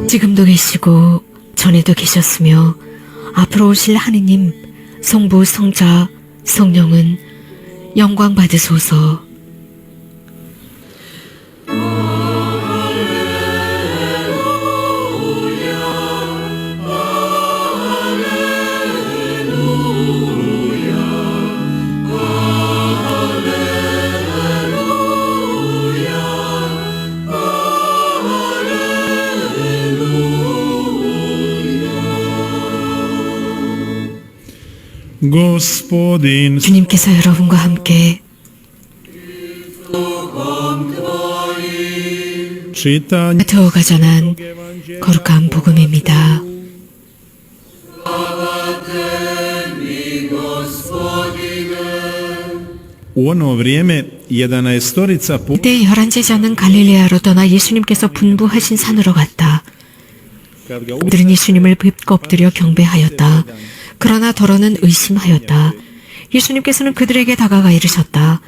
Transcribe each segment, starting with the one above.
지금도 계시고 전에도 계셨으며 앞으로 오실 하느님 성부 성자 성령은 영광 받으소서. 주님께서 여러분과 함께 마테오가 전한 거룩한 복음입니다. 그때 11제자는 갈릴레아로 떠나 예수님께서 분부하신 산으로 갔다. 그들은 예수님을 뵙고 엎드려 경배하였다. 그러나 더러는 의심하였다. 예수님께서는 그들에게 다가가 이르셨다.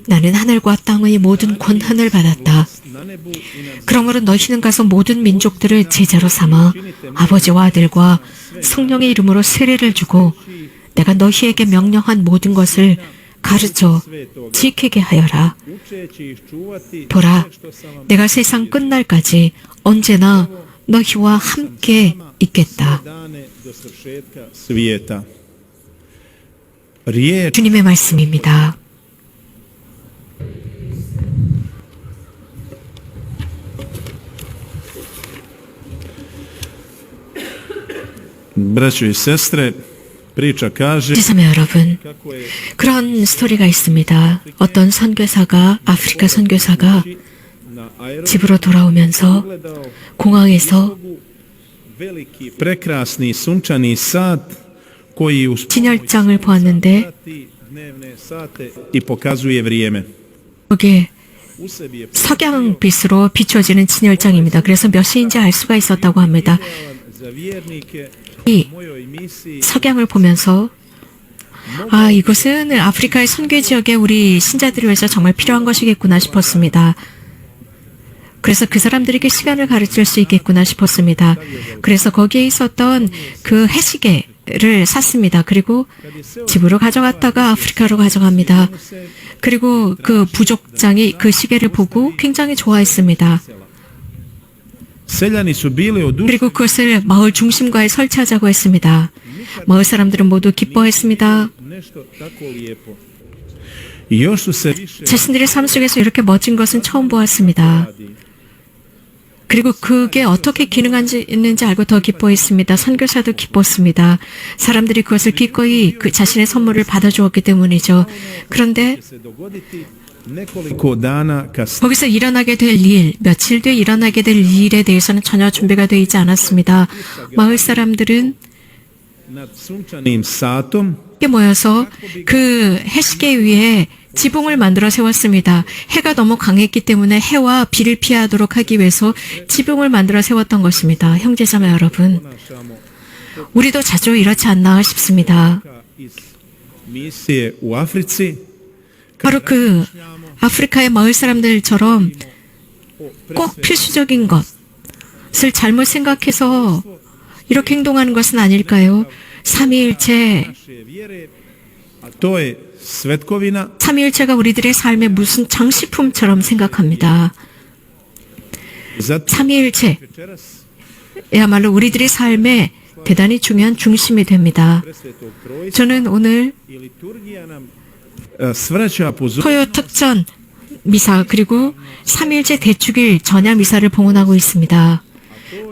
나는 하늘과 땅의 모든 권한을 받았다. 그러므로 너희는 가서 모든 민족들을 제자로 삼아 아버지와 아들과 성령의 이름으로 세례를 주고 내가 너희에게 명령한 모든 것을 가르쳐 지키게 하여라. 보라, 내가 세상 끝날까지 언제나 너희와 함께 있겠다. 주님의 말씀입니다. 지사매 여러분, 그런 스토리가 있습니다. 어떤 선교사가, 아프리카 선교사가 집으로 돌아오면서 공항에서 진열장을 보았는데 거기에 석양빛으로 비춰지는 진열장입니다. 그래서 몇 시인지 알 수가 있었다고 합니다. 이 석양을 보면서 이것은 아프리카의 선교 지역에 우리 신자들을 위해서 정말 필요한 것이겠구나 싶었습니다. 그래서 그 사람들에게 시간을 가르칠 수 있겠구나 싶었습니다. 그래서 거기에 있었던 그 해시계를 샀습니다. 그리고 집으로 가져갔다가 아프리카로 가져갑니다. 그리고 그 부족장이 그 시계를 보고 굉장히 좋아했습니다. 그리고 그것을 마을 중심가에 설치하자고 했습니다. 마을 사람들은 모두 기뻐했습니다. 자신들의 삶 속에서 이렇게 멋진 것은 처음 보았습니다. 그리고 그게 어떻게 기능하는지 알고 더 기뻐했습니다. 선교사도 기뻤습니다. 사람들이 그것을 기꺼이 그 자신의 선물을 받아주었기 때문이죠. 그런데 거기서 일어나게 될 일, 며칠 뒤에 일어나게 될 일에 대해서는 전혀 준비가 되어 있지 않았습니다. 마을 사람들은 함께 모여서 그 해시계 위에 지붕을 만들어 세웠습니다. 해가 너무 강했기 때문에 해와 비를 피하도록 하기 위해서 지붕을 만들어 세웠던 것입니다. 형제자매 여러분, 우리도 자주 이렇지 않나 싶습니다. 바로 그 아프리카의 마을 사람들처럼 꼭 필수적인 것을 잘못 생각해서 이렇게 행동하는 것은 아닐까요? 삼위일체, 삼위일체가 우리들의 삶의 무슨 장식품처럼 생각합니다. 삼위일체야말로 우리들의 삶의 대단히 중요한 중심이 됩니다. 저는 오늘 토요 특전 미사 그리고 삼위일체 대축일 전야 미사를 봉헌하고 있습니다.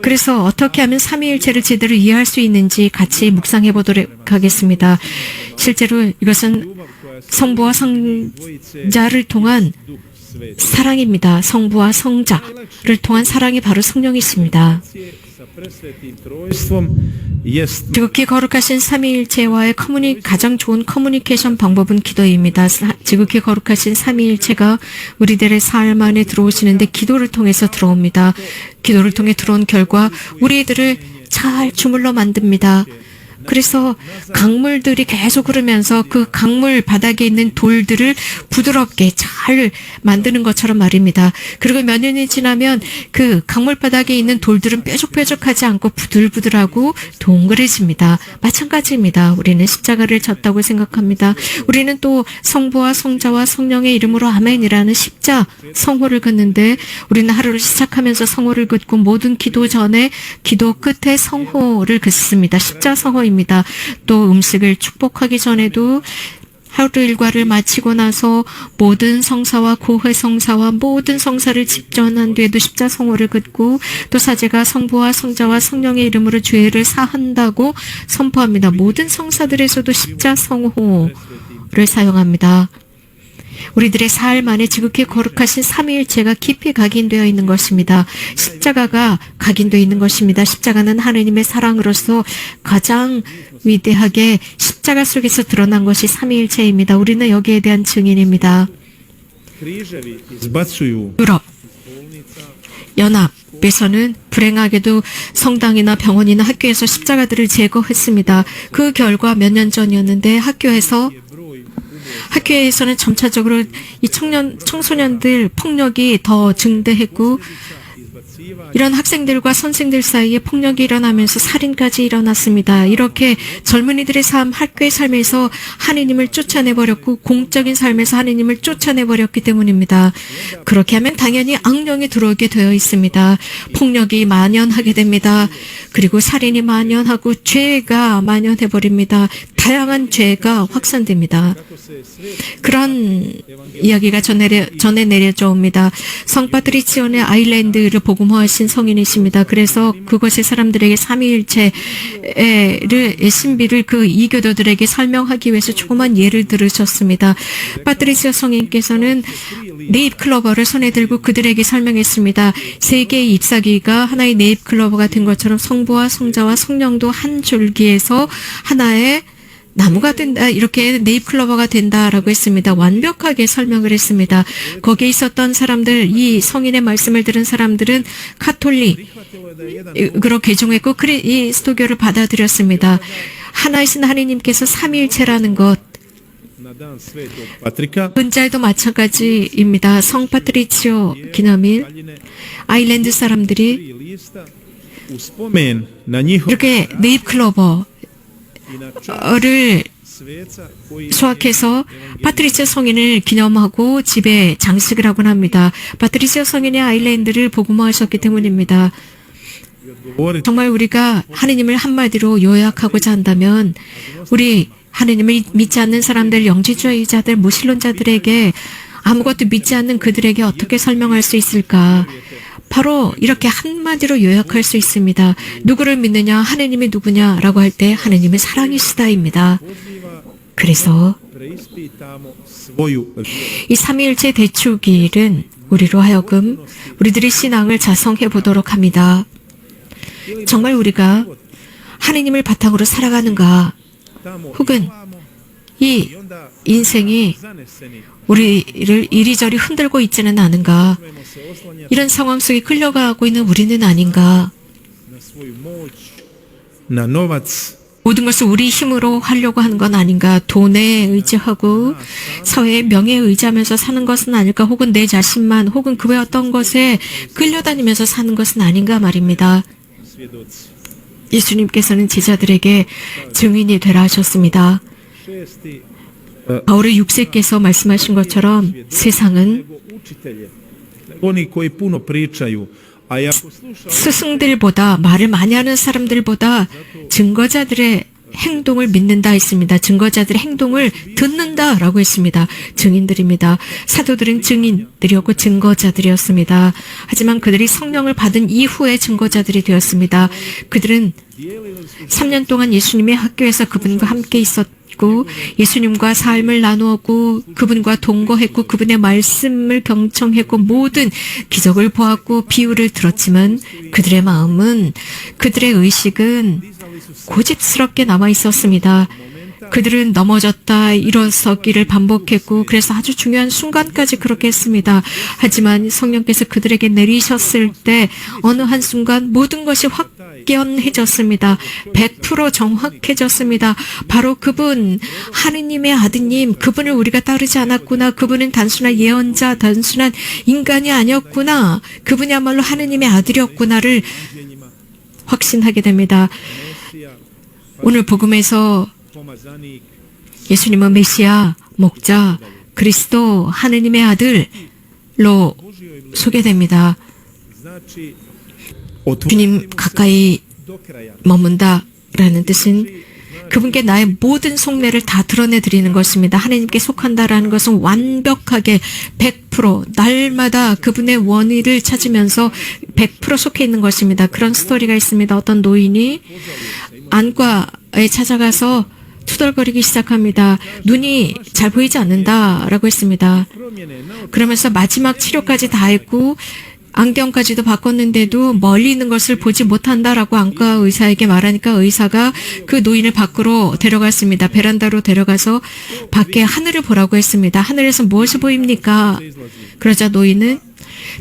그래서 어떻게 하면 삼위일체를 제대로 이해할 수 있는지 같이 묵상해 보도록 하겠습니다. 실제로 이것은 성부와 성자를 통한 사랑입니다. 성부와 성자를 통한 사랑이 바로 성령이십니다. 지극히 거룩하신 삼위일체와의 가장 좋은 커뮤니케이션 방법은 기도입니다. 지극히 거룩하신 삼위일체가 우리들의 삶 안에 들어오시는데 기도를 통해서 들어옵니다. 기도를 통해 들어온 결과 우리들을 잘 주물러 만듭니다. 그래서 강물들이 계속 흐르면서 그 강물 바닥에 있는 돌들을 부드럽게 잘 만드는 것처럼 말입니다. 그리고 몇 년이 지나면 그 강물 바닥에 있는 돌들은 뾰족뾰족하지 않고 부들부들하고 동그래집니다. 마찬가지입니다. 우리는 십자가를 졌다고 생각합니다. 우리는 또 성부와 성자와 성령의 이름으로 아멘이라는 십자 성호를 긋는데 우리는 하루를 시작하면서 성호를 긋고 모든 기도 전에 기도 끝에 성호를 긋습니다. 십자 성호입니다. 또 음식을 축복하기 전에도 하루 일과를 마치고 나서 모든 성사와 고해 성사와 모든 성사를 집전한 뒤에도 십자 성호를 긋고 또 사제가 성부와 성자와 성령의 이름으로 죄를 사한다고 선포합니다. 모든 성사들에서도 십자 성호를 사용합니다. 우리들의 삶 안에 지극히 거룩하신 삼위일체가 깊이 각인되어 있는 것입니다. 십자가가 각인되어 있는 것입니다. 십자가는 하느님의 사랑으로서 가장 위대하게 십자가 속에서 드러난 것이 삼위일체입니다. 우리는 여기에 대한 증인입니다. 유럽, 연합에서는 불행하게도 성당이나 병원이나 학교에서 십자가들을 제거했습니다. 그 결과 몇 년 전이었는데 학교에서는 점차적으로 이 청소년들 폭력이 더 증대했고 이런 학생들과 선생들 사이에 폭력이 일어나면서 살인까지 일어났습니다. 이렇게 젊은이들의 삶, 학교의 삶에서 하느님을 쫓아내버렸고 공적인 삶에서 하느님을 쫓아내버렸기 때문입니다. 그렇게 하면 당연히 악령이 들어오게 되어 있습니다. 폭력이 만연하게 됩니다. 그리고 살인이 만연하고 죄가 만연해버립니다. 다양한 죄가 확산됩니다. 그런 이야기가 전에 내려져 옵니다. 성 파트리치오네 아일랜드를 복음화하신 성인이십니다. 그래서 그곳의 사람들에게 삼위일체의 신비를 그 이교도들에게 설명하기 위해서 조그만 예를 들으셨습니다. 파트리치오 성인께서는 네잎클로버를 손에 들고 그들에게 설명했습니다. 세 개의 잎사귀가 하나의 네잎클로버가 된 것처럼 성부와 성자와 성령도 한 줄기에서 하나의 나무가 된다, 이렇게 네잎클로버가 된다라고 했습니다. 완벽하게 설명을 했습니다. 거기에 있었던 사람들, 이 성인의 말씀을 들은 사람들은 카톨릭으로 개종했고 그리스도교를 받아들였습니다. 하나이신 하느님께서 삼위일체라는 것, 은자에도 마찬가지입니다. 성 파트리치오 기념일, 아일랜드 사람들이 이렇게 네잎클로버를 수확해서 파트리치오 성인을 기념하고 집에 장식을 하곤 합니다. 파트리치오 성인의 아일랜드를 복음화하셨기 때문입니다. 정말 우리가 하느님을 한마디로 요약하고자 한다면 우리 하느님을 믿지 않는 사람들, 영지주의자들, 무신론자들에게 아무것도 믿지 않는 그들에게 어떻게 설명할 수 있을까? 바로 이렇게 한마디로 요약할 수 있습니다. 누구를 믿느냐, 하느님이 누구냐라고 할 때 하느님은 사랑이시다입니다. 그래서 이 삼위일체 대축일은 우리로 하여금 우리들의 신앙을 자성해 보도록 합니다. 정말 우리가 하느님을 바탕으로 살아가는가, 혹은 이 인생이 우리를 이리저리 흔들고 있지는 않은가, 이런 상황 속에 끌려가고 있는 우리는 아닌가, 모든 것을 우리 힘으로 하려고 하는 건 아닌가, 돈에 의지하고 사회의 명예에 의지하면서 사는 것은 아닐까, 혹은 내 자신만, 혹은 그 외 어떤 것에 끌려다니면서 사는 것은 아닌가 말입니다. 예수님께서는 제자들에게 증인이 되라 하셨습니다. 바울의 6세께서 말씀하신 것처럼 세상은 스승들보다, 말을 많이 하는 사람들보다 증거자들의 행동을 믿는다 했습니다. 증거자들의 행동을 듣는다라고 했습니다. 증인들입니다. 사도들은 증인들이었고 증거자들이었습니다. 하지만 그들이 성령을 받은 이후에 증거자들이 되었습니다. 그들은 3년 동안 예수님의 학교에서 그분과 함께 있었고 예수님과 삶을 나누었고 그분과 동거했고 그분의 말씀을 경청했고 모든 기적을 보았고 비유를 들었지만 그들의 마음은, 그들의 의식은 고집스럽게 남아 있었습니다. 그들은 넘어졌다 일어서기를 반복했고 그래서 아주 중요한 순간까지 그렇게 했습니다. 하지만 성령께서 그들에게 내리셨을 때 어느 한순간 모든 것이 확 막연해졌습니다. 100% 정확해졌습니다. 바로 그분, 하느님의 아드님, 그분을 우리가 따르지 않았구나. 그분은 단순한 예언자, 단순한 인간이 아니었구나. 그분이야말로 하느님의 아들이었구나를 확신하게 됩니다. 오늘 복음에서 예수님은 메시아, 목자, 그리스도, 하느님의 아들로 소개됩니다. 주님 가까이 머문다라는 뜻은 그분께 나의 모든 속내를 다 드러내드리는 것입니다. 하나님께 속한다라는 것은 완벽하게 100% 날마다 그분의 원의를 찾으면서 100% 속해 있는 것입니다. 그런 스토리가 있습니다. 어떤 노인이 안과에 찾아가서 투덜거리기 시작합니다. 눈이 잘 보이지 않는다라고 했습니다. 그러면서 마지막 치료까지 다 했고 안경까지도 바꿨는데도 멀리 있는 것을 보지 못한다라고 안과 의사에게 말하니까 의사가 그 노인을 밖으로 데려갔습니다. 베란다로 데려가서 밖에 하늘을 보라고 했습니다. 하늘에서 무엇이 보입니까? 그러자 노인은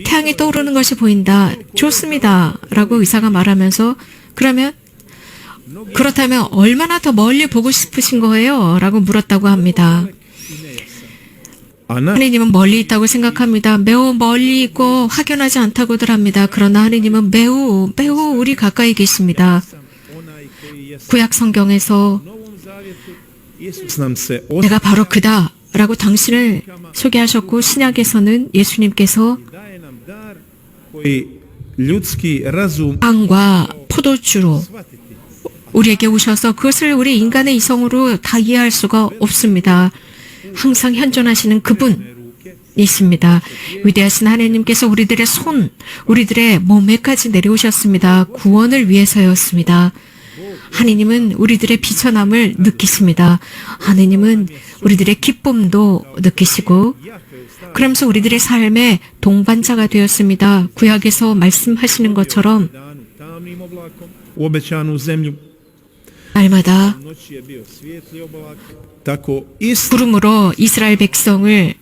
태양이 떠오르는 것이 보인다. 좋습니다. 라고 의사가 말하면서 그렇다면 얼마나 더 멀리 보고 싶으신 거예요? 라고 물었다고 합니다. 하느님은 멀리 있다고 생각합니다. 매우 멀리 있고 확연하지 않다고들 합니다. 그러나 하느님은 매우 우리 가까이 계십니다. 구약 성경에서 내가 바로 그다 라고 당신을 소개하셨고 신약에서는 예수님께서 빵과 포도주로 우리에게 오셔서 그것을 우리 인간의 이성으로 다 이해할 수가 없습니다. 항상 현존하시는 그분이십니다. 위대하신 하나님께서 우리들의 손, 우리들의 몸에까지 내려오셨습니다. 구원을 위해서였습니다. 하느님은 우리들의 비천함을 느끼십니다. 하느님은 우리들의 기쁨도 느끼시고 그러면서 우리들의 삶의 동반자가 되었습니다. 구약에서 말씀하시는 것처럼 날마다 구름으로 이스라엘 백성을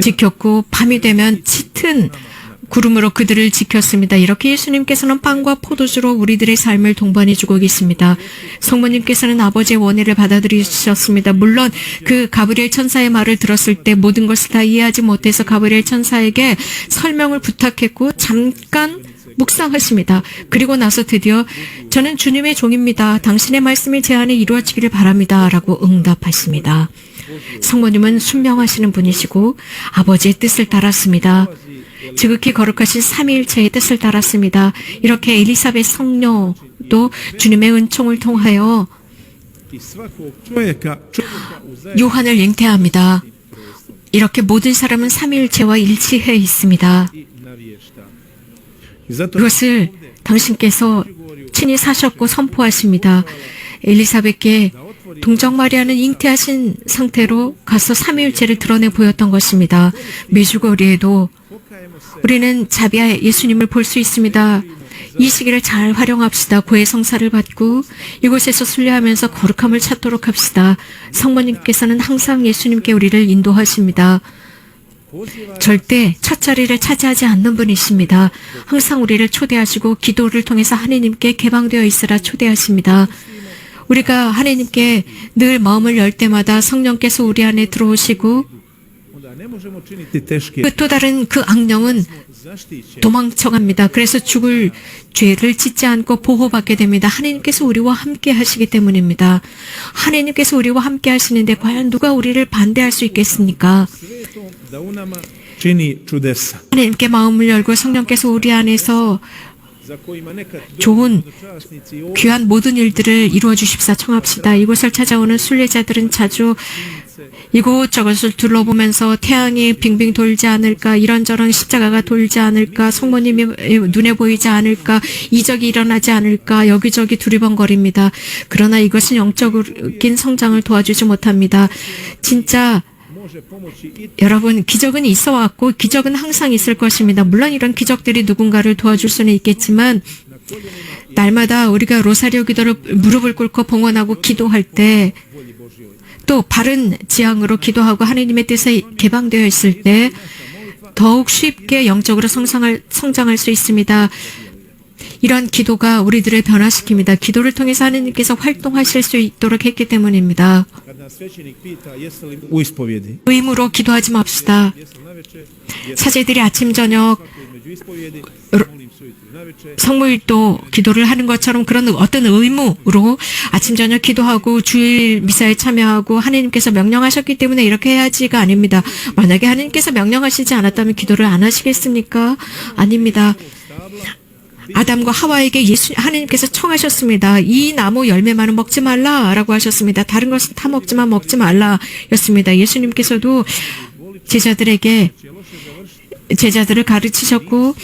지켰고 밤이 되면 짙은 구름으로 그들을 지켰습니다. 이렇게 예수님께서는 빵과 포도주로 우리들의 삶을 동반해주고 계십니다. 성모님께서는 아버지의 원의를 받아들이셨습니다. 물론 그 가브리엘 천사의 말을 들었을 때 모든 것을 다 이해하지 못해서 가브리엘 천사에게 설명을 부탁했고 잠깐 묵상하십니다. 그리고 나서 드디어 저는 주님의 종입니다. 당신의 말씀이 제 안에 이루어지기를 바랍니다. 라고 응답하십니다. 성모님은 순명하시는 분이시고 아버지의 뜻을 따랐습니다. 지극히 거룩하신 삼위일체의 뜻을 따랐습니다. 이렇게 엘리사벳 성녀도 주님의 은총을 통하여 요한을 잉태합니다. 이렇게 모든 사람은 삼위일체와 일치해 있습니다. 그것을 당신께서 친히 사셨고 선포하십니다. 엘리사벳께 동정 마리아는 잉태하신 상태로 가서 삼위일체를 드러내 보였던 것입니다. 메주거리에도 우리는 자비아 예수님을 볼 수 있습니다. 이 시기를 잘 활용합시다. 고해 성사를 받고 이곳에서 순례하면서 거룩함을 찾도록 합시다. 성모님께서는 항상 예수님께 우리를 인도하십니다. 절대 첫 자리를 차지하지 않는 분이십니다. 항상 우리를 초대하시고 기도를 통해서 하나님께 개방되어 있으라 초대하십니다. 우리가 하나님께 늘 마음을 열 때마다 성령께서 우리 안에 들어오시고 그 또 다른 그 악령은 도망쳐갑니다. 그래서 죽을 죄를 짓지 않고 보호받게 됩니다. 하나님께서 우리와 함께 하시기 때문입니다. 하나님께서 우리와 함께 하시는데 과연 누가 우리를 반대할 수 있겠습니까? 하나님께 마음을 열고 성령께서 우리 안에서 좋은 귀한 모든 일들을 이루어 주십사 청합시다. 이곳을 찾아오는 순례자들은 자주 이곳저곳을 둘러보면서 태양이 빙빙 돌지 않을까, 이런저런 십자가가 돌지 않을까, 성모님이 눈에 보이지 않을까, 이적이 일어나지 않을까 여기저기 두리번거립니다. 그러나 이것은 영적인 성장을 도와주지 못합니다. 진짜 여러분, 기적은 있어 왔고 기적은 항상 있을 것입니다. 물론 이런 기적들이 누군가를 도와줄 수는 있겠지만 날마다 우리가 로사리오 기도를 무릎을 꿇고 봉헌하고 기도할 때, 또 바른 지향으로 기도하고 하나님의 뜻에 개방되어 있을 때 더욱 쉽게 영적으로 성장할 수 있습니다. 이런 기도가 우리들을 변화시킵니다. 기도를 통해서 하느님께서 활동하실 수 있도록 했기 때문입니다. Kad nas svećenik pita jesi li u ispovjedi, 의무로 기도하지 맙시다. jesam navečer, 사제들이 아침 저녁 između ispovjedi, molim sujutro i navečer, 성물도 기도를 하는 것처럼 그런 어떤 의무로 아침 저녁 기도하고 주일 미사에 참여하고 하나님께서 명령하셨기 때문에 이렇게 해야지가 아닙니다. 만약에 하나님께서 명령하시지 않았다면 기도를 안 하시겠습니까? 아닙니다. 아담과 하와에게 하나님께서 청하셨습니다. 이 나무 열매만은 먹지 말라라고 하셨습니다. 다른 것은 다 먹지만 먹지 말라였습니다. 예수님께서도 제자들을 가르치셨고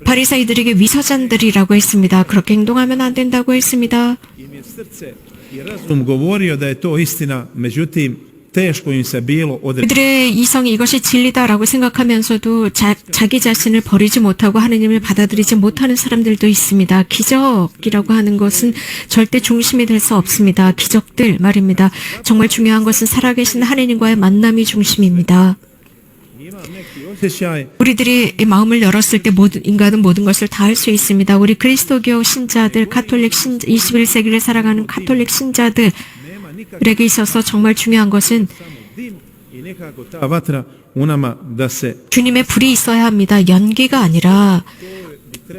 바리사이들에게 위선자들이라고 했습니다. 그렇게 행동하면 안 된다고 했습니다. im je srce i razum govorio da je to istina, međutim, teško im se bilo odreći. 그들의 이성이 이것이 진리다라고 생각하면서도 자기 자신을 버리지 못하고 하느님을 받아들이지 못하는 사람들도 있습니다. 기적이라고 하는 것은 절대 중심이 될 수 없습니다. 기적들 말입니다. 정말 중요한 것은 살아계신 하느님과의 만남이 중심입니다. Ima neki osjećaj 우리들이 이 마음을 열었을 때 인간은 모든 것을 다 할 수 있습니다. 우리 그리스도교 신자들, 21세기를 살아가는 카톨릭 신자들에게 있어서 정말 중요한 것은 samo dim i nekako ta vatra u nama da se 주님의 불이 있어야 합니다. 연기가 아니라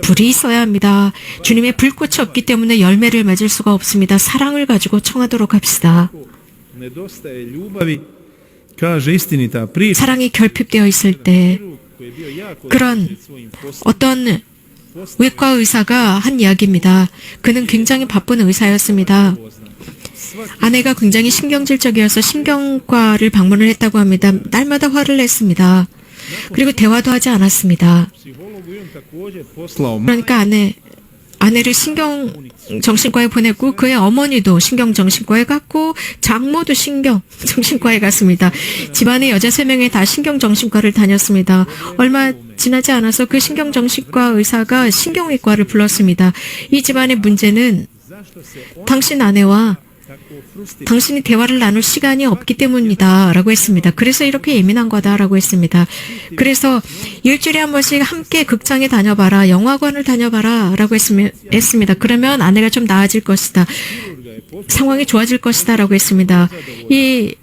불이 있어야 합니다. 주님의 불꽃이 없기 때문에 열매를 맺을 수가 없습니다. 사랑을 가지고 청하도록 합시다. nedostaje ljubavi, kaže istinita priča 사랑이 결핍되어 있을 때 koji je bio jako 그런 pred svojim poslom. 어떤 외과 의사가 한 이야기입니다. 그는 굉장히 바쁜 의사였습니다. 아내가 굉장히 신경질적이어서 신경과를 방문을 했다고 합니다. 날마다 화를 냈습니다. 그리고 대화도 하지 않았습니다. Psihologu je on također poslao 그러니까 아내를 신경정신과에 보냈고 그의 어머니도 신경정신과에 갔고 장모도 신경정신과에 갔습니다. 집안의 여자 3명이 다 신경정신과를 다녔습니다. 얼마 지나지 않아서 그 신경정신과 의사가 신경외과를 불렀습니다. 이 집안의 문제는 zašto se 당신 아내와 tako frustrira. 당신이 대화를 나눌 시간이 없기 때문이다 라고 했습니다. 그래서 이렇게 예민한 거다라고 했습니다. 그래서 일주일에 한 번씩 함께 극장에 다녀봐라, 영화관을 다녀봐라 라고 했습니다. 그러면 아내가 좀 나아질 것이다, 상황이 좋아질 것이다 라고 했습니다. 이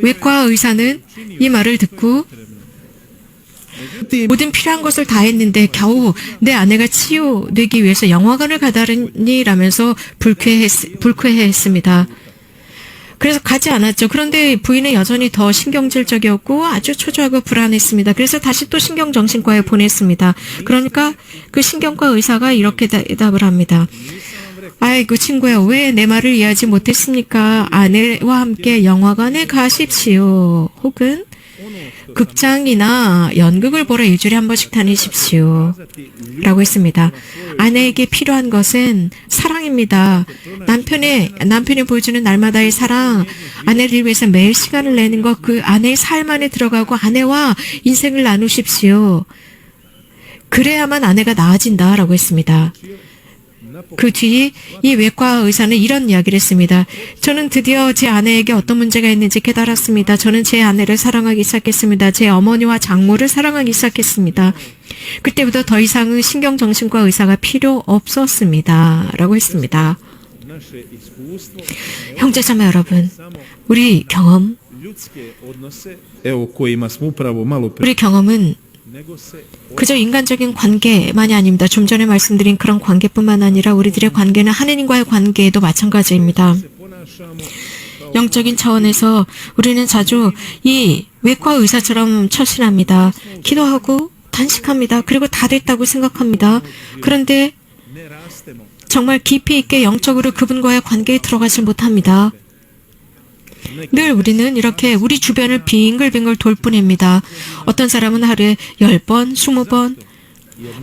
외과 의사는 이 말을 듣고 모든 필요한 것을 다 했는데 겨우 내 아내가 치유되기 위해서 영화관을 가다니라면서 불쾌해했습니다. 그래서 가지 않았죠. 그런데 부인은 여전히 더 신경질적이었고 아주 초조하고 불안했습니다. 그래서 다시 또 신경정신과에 보냈습니다. 그러니까 그 신경과 의사가 이렇게 대답을 합니다. 아이고 친구야, 왜 내 말을 이해하지 못했습니까? 아내와 함께 영화관에 가십시오. 혹은 극장이나 연극을 보러 일주일에 한 번씩 다니십시오 라고 했습니다. 아내에게 필요한 것은 사랑입니다. 남편이 보여주는 날마다의 사랑, 아내를 위해서 매일 시간을 내는 것, 그 아내의 삶 안에 들어가고 아내와 인생을 나누십시오. 그래야만 아내가 나아진다 라고 했습니다. 그 뒤 이 외과 의사는 이런 이야기를 했습니다. 저는 드디어 제 아내에게 어떤 문제가 있는지 깨달았습니다. 저는 제 아내를 사랑하기 시작했습니다. 제 어머니와 장모를 사랑하기 시작했습니다. 그때부터 더 이상은 신경정신과 의사가 필요 없었습니다 라고 했습니다. Naše iskustvo, 형제자매 여러분, 우리 경험, ljudske odnose, evo kojima smo upravo malo 우리 경험은 nego se 그저 인간적인 관계만이 아닙니다. 좀 전에 말씀드린 그런 관계뿐만 아니라 우리들의 관계는 하느님과의 관계에도 마찬가지입니다. ponašamo 영적인 차원에서 우리는 자주 이 외과 의사처럼 처신합니다. 기도하고 단식합니다. 그리고 다 됐다고 생각합니다. 그런데 ne rastemo. 정말 깊이 있게 영적으로 그분과의 관계에 들어가지 못합니다. 늘 우리는 이렇게 우리 주변을 빙글빙글 돌 뿐입니다. 어떤 사람은 하루에 10번, 20번,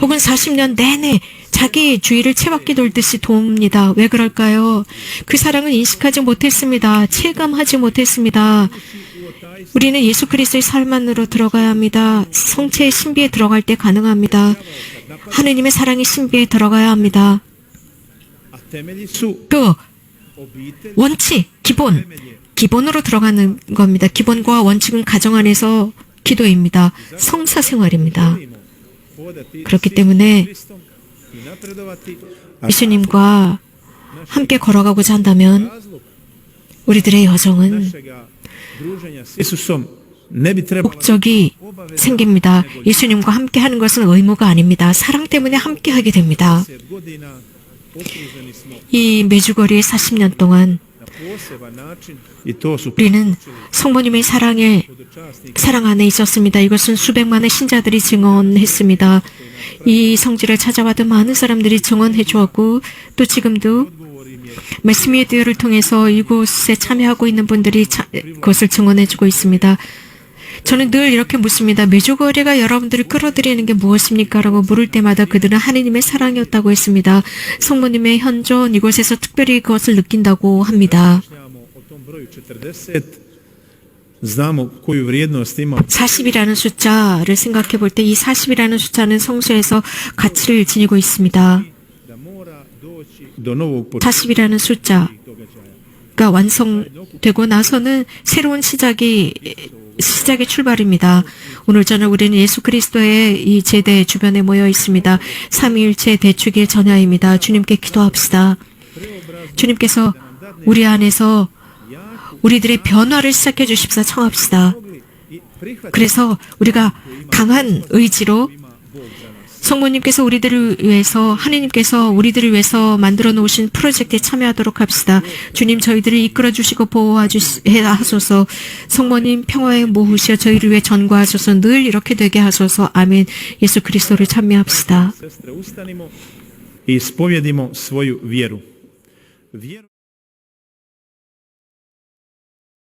혹은 40년 내내 자기 주위를 채바퀴 돌듯이 돕니다. 왜 그럴까요? 그 사랑을 인식하지 못했습니다. 체감하지 못했습니다. 우리는 예수 그리스도의 삶 안으로 들어가야 합니다. 성체의 신비에 들어갈 때 가능합니다. 하느님의 사랑의 신비에 들어가야 합니다. A temelji su 그 obitelj, 원칙, 기본으로 들어가는 겁니다. 기본과 원칙은 가정 안에서 기도입니다. 성사생활입니다. 그렇기 때문에 예수님과 함께 걸어가고자 한다면 우리들의 여정은 목적이 생깁니다. 예수님과 함께 하는 것은 의무가 아닙니다. 사랑 때문에 함께 하게 됩니다. 이 메주거리의 40년 동안 우리는 성모님의 사랑 안에 있었습니다. 이것은 수백만의 신자들이 증언했습니다. 이 성지를 찾아와도 많은 사람들이 증언해 주었고 또 지금도 매스미디어를 통해서 이곳에 참여하고 있는 분들이 그것을 증언해 주고 있습니다. 저는 늘 이렇게 묻습니다. 메주거리가 여러분들을 끌어들이는 게 무엇입니까? 라고 물을 때마다 그들은 하느님의 사랑이었다고 했습니다. 성모님의 현존 이곳에서 특별히 그것을 느낀다고 합니다. 40이라는 숫자를 생각해 볼 때 이 40이라는 숫자는 성서에서 가치를 지니고 있습니다. 40이라는 숫자가 완성되고 나서는 새로운 시작의 출발입니다. 오늘 저녁 우리는 예수 그리스도의 이 제대 주변에 모여 있습니다. 삼위일체 대축일 전야입니다. 주님께 기도합시다. 주님께서 우리 안에서 우리들의 변화를 시작해 주십사 청합시다. 그래서 우리가 강한 의지로 성모님께서 우리들을 위해서 하느님께서 우리들을 위해서 만들어 놓으신 프로젝트에 참여하도록 합시다. 주님 저희들을 이끌어 주시고 보호하소서. 성모님 평화의 모후시여 저희를 위해 전과하소서. 늘 이렇게 되게 하소서. 아멘. 예수 그리스도를 찬미합시다. I ispovijedimo svoju vjeru.